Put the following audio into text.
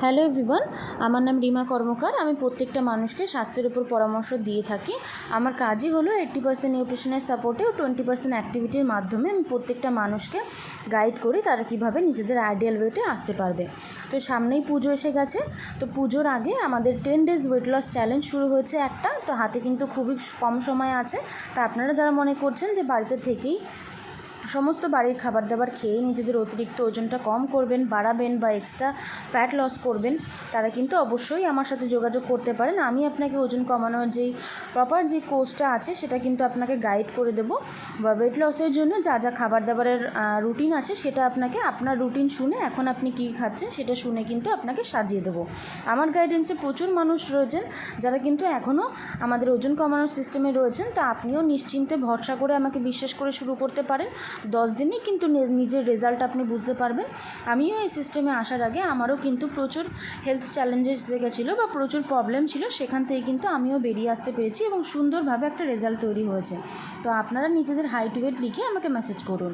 Hello everyone, আমার নাম রিমা কর্মকার। আমি প্রত্যেকটা মানুষকে স্বাস্থ্যের উপর পরামর্শ দিয়ে থাকি। আমার কাজই হলো 80% নিউট্রিশনের সাপোর্টে ও 20% অ্যাক্টিভিটির মাধ্যমে আমি প্রত্যেকটা মানুষকে গাইড করি তারা কীভাবে নিজেদের আইডিয়াল ওয়েটে আসতে পারবে। তো সামনেই পুজো এসে গেছে, তো পুজোর আগে আমাদের 10 ডেজ ওয়েট লস চ্যালেঞ্জ শুরু হয়েছে একটা। তো হাতে কিন্তু খুবই কম সময় আছে। তা আপনারা যারা মনে করছেন যে বাড়িতে থেকেই সমস্ত বাড়ির খাবার দাবার খেয়ে নিজেদের অতিরিক্ত ওজনটা কম করবেন, বাড়াবেন বা এক্সট্রা ফ্যাট লস করবেন, তারা কিন্তু অবশ্যই আমার সাথে যোগাযোগ করতে পারেন। আমি আপনাকে ওজন কমানোর যেই প্রপার যে কোর্সটা আছে সেটা কিন্তু আপনাকে গাইড করে দেবো, বা ওয়েট লসের জন্য যা যা খাবার দাবারের রুটিন আছে সেটা আপনাকে আপনার রুটিন শুনে এখন আপনি কী খাচ্ছেন সেটা শুনে কিন্তু আপনাকে সাজিয়ে দেবো। আমার গাইডেন্সে প্রচুর মানুষ রয়েছেন যারা কিন্তু এখনও আমাদের ওজন কমানোর সিস্টেমে রয়েছেন। তা আপনিও নিশ্চিন্তে ভরসা করে আমাকে বিশ্বাস করে শুরু করতে পারেন। 10 দিনই কিন্তু নিজের রেজাল্ট আপনি বুঝতে পারবেন। আমিও এই সিস্টেমে আসার আগে আমারও কিন্তু প্রচুর হেলথ চ্যালেঞ্জেস এসে গেছিলো বা প্রচুর প্রবলেম ছিল, সেখান থেকে কিন্তু আমিও বেরিয়ে আসতে পেরেছি এবং সুন্দরভাবে একটা রেজাল্ট তৈরি হয়েছে। তো আপনারা নিজেদের হাইট ওয়েট লিখে আমাকে মেসেজ করুন।